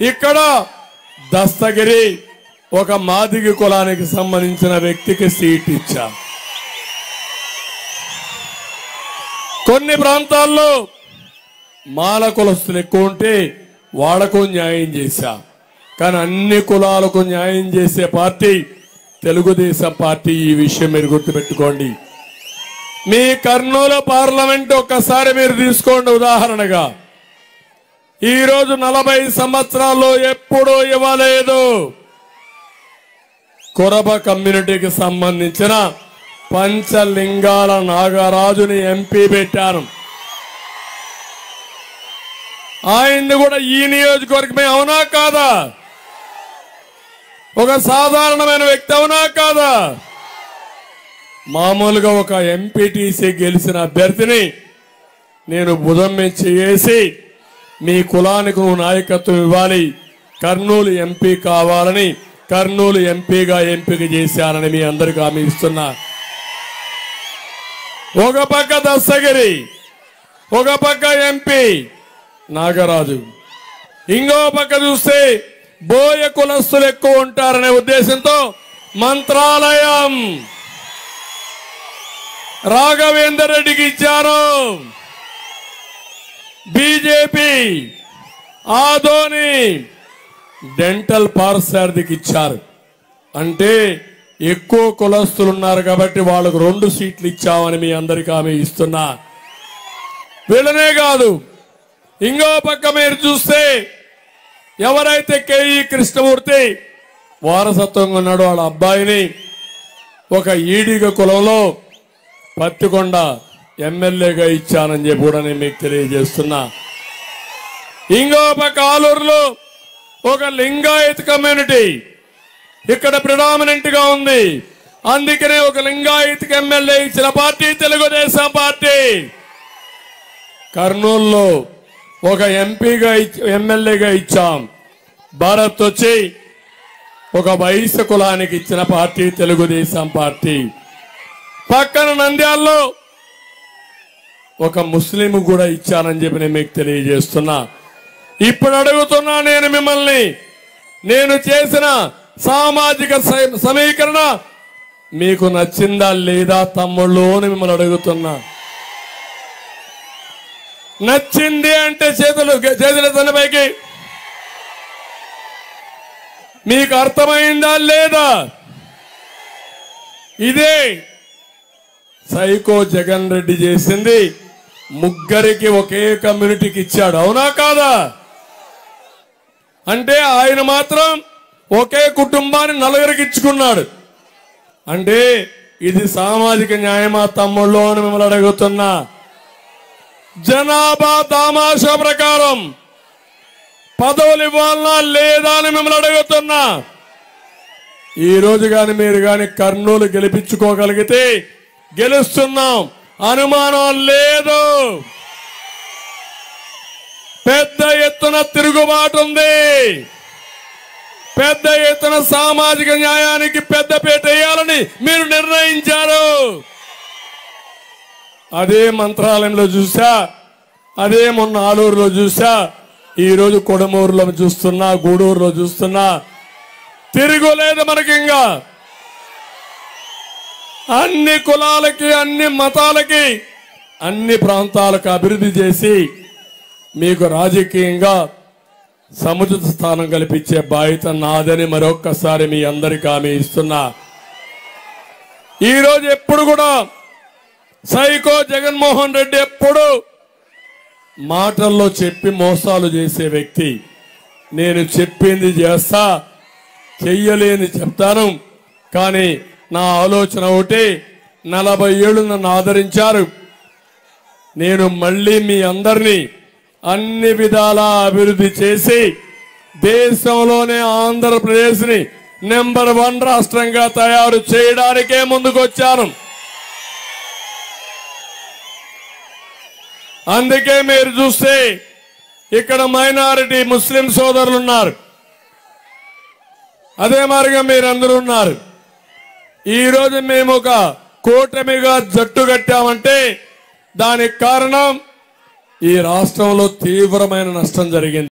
ఇక్కడ దస్తగిరి ఒక మాదిగ కులానికి సంబంధించిన వ్యక్తికి సీట్ ఇచ్చా. కొన్ని ప్రాంతాల్లో మాల కులస్తులు ఎక్కువ ఉంటే వాళ్లకు న్యాయం చేశా. కానీ అన్ని కులాలకు న్యాయం చేసే పార్టీ తెలుగుదేశం పార్టీ. ఈ విషయం మీరు గుర్తుపెట్టుకోండి. మీ కర్నూలు పార్లమెంట్ ఒక్కసారి మీరు తీసుకోండి ఉదాహరణగా. ఈరోజు 40 సంవత్సరాల్లో ఎప్పుడూ ఇవ్వలేదు. కొరబ కమ్యూనిటీకి సంబంధించిన పంచలింగాల నాగరాజుని ఎంపీ పెట్టాను. ఆయన్ని కూడా ఈ నియోజకవర్గమే. అవునా కాదా? ఒక సాధారణమైన వ్యక్తి అవునా కాదా? మామూలుగా ఒక ఎంపీటీసీ గెలిచిన అభ్యర్థిని నేను భుజం మీద చేసి మీ కులానికి నాయకత్వం ఇవ్వాలి, కర్నూలు ఎంపీ కావాలని కర్నూలు ఎంపీగా ఎంపిక చేశానని మీ అందరికీ హామీ ఇస్తున్నా. ఒక పక్క దస్తగిరి, ఒక పక్క ఎంపీ నాగరాజు, ఇంకో పక్క చూస్తే బోయ కులస్తులు ఎక్కువ ఉంటారనే ఉద్దేశంతో మంత్రాలయం రాఘవేందర్ రెడ్డికి ఇచ్చారు. బీజేపీ ఆదోని డెంటల్ పార్సారథికి ఇచ్చారు. అంటే ఎక్కువ కులస్తులు ఉన్నారు కాబట్టి వాళ్ళకు 2 సీట్లు ఇచ్చామని మీ అందరికీ హామీ ఇస్తున్నా. వీళ్ళనే కాదు, ఇంకో పక్క మీరు చూస్తే ఎవరైతే కేఈ కృష్ణమూర్తి వారసత్వంగా ఉన్నాడో వాళ్ళ అబ్బాయిని ఒక ఈడిగ కులంలో పత్తికొండ ఎమ్మెల్యేగా ఇచ్చానని చెప్పి కూడా నేను మీకు తెలియజేస్తున్నా. ఇంకో పక్క ఆలూరులో ఒక లింగాయత్ కమ్యూనిటీ ఇక్కడ ప్రిడామినెంట్ గా ఉంది. అందుకనే ఒక లింగాయత్ ఎమ్మెల్యే ఇచ్చిన పార్టీ తెలుగుదేశం పార్టీ. కర్నూలులో ఒక ఎంపీగా ఎమ్మెల్యేగా ఇచ్చాం. భారత్ వచ్చి ఒక వైశ్య కులానికి ఇచ్చిన పార్టీ తెలుగుదేశం పార్టీ. పక్కన నంద్యాలలో ఒక ముస్లిం కూడా ఇచ్చానని చెప్పి నేను మీకు తెలియజేస్తున్నా. ఇప్పుడు అడుగుతున్నా నేను మిమ్మల్ని, నేను చేసిన సామాజిక సమీకరణ మీకు నచ్చిందా లేదా తమ్ముళ్ళు అని మిమ్మల్ని అడుగుతున్నా. నచ్చింది అంటే చేతుల తనపైకి. మీకు అర్థమైందా లేదా? ఇదే సైకో జగన్ రెడ్డి చేసింది. ముగ్గురికి ఒకే కమ్యూనిటీకి ఇచ్చాడు. అవునా కాదా? అంటే ఆయన మాత్రం ఒకే కుటుంబాన్ని 4 ఇచ్చుకున్నాడు. అంటే ఇది సామాజిక న్యాయమా తమ్ముళ్ళు అని మిమ్మల్ని అడుగుతున్నా. జనాభా దామాషా ప్రకారం పదవులు ఇవ్వాలనా లేదా అని మిమ్మల్ని అడుగుతున్నా. ఈ రోజు గాని మీరు గాని కర్నూలు గెలిపించుకోగలిగితే గెలుస్తున్నాం, అనుమానం లేదు. పెద్ద ఎత్తున తిరుగుబాటు ఉంది. పెద్ద ఎత్తున సామాజిక న్యాయానికి పెద్దపీట వేయాలని మీరు నిర్ణయించారు. అదే మంత్రాలయంలో చూసా, అదే మొన్న ఆలూరులో చూసా, ఈ రోజు కొడమూరులో చూస్తున్నా, గూడూరులో చూస్తున్నా. తిరుగులేదు మనకి. ఇంకా అన్ని కులాలకి, అన్ని మతాలకి, అన్ని ప్రాంతాలకు అభివృద్ధి చేసి మీకు రాజకీయంగా సముచిత స్థానం కల్పించే బాధ్యత నాదని మరొక్కసారి మీ అందరికీ హామీ ఇస్తున్నా. ఈరోజు ఎప్పుడు కూడా సైకో జగన్మోహన్ రెడ్డి ఎప్పుడు మాటల్లో చెప్పి మోసాలు చేసే వ్యక్తి. నేను చెప్పింది చేస్తా, చెయ్యలేని చెప్తాను. కానీ నా ఆలోచన ఒకటి, 40 ఏళ్ళు నన్ను ఆదరించారు. నేను మళ్ళీ మీ అందరినీ అన్ని విధాలా అభివృద్ధి చేసి దేశంలోనే ఆంధ్రప్రదేశ్ని నెంబర్ 1 రాష్ట్రంగా తయారు చేయడానికే ముందుకొచ్చాను. అందుకే మీరు చూస్తే ఇక్కడ మైనారిటీ ముస్లిం సోదరులు ఉన్నారు, అదే మాదిరిగా మీరందరూ ఉన్నారు. ఈ రోజు మేము ఒక కూటమిగా జట్టు కట్టామంటే దానికి కారణం ఈ రాష్ట్రంలో తీవ్రమైన నష్టం జరిగింది.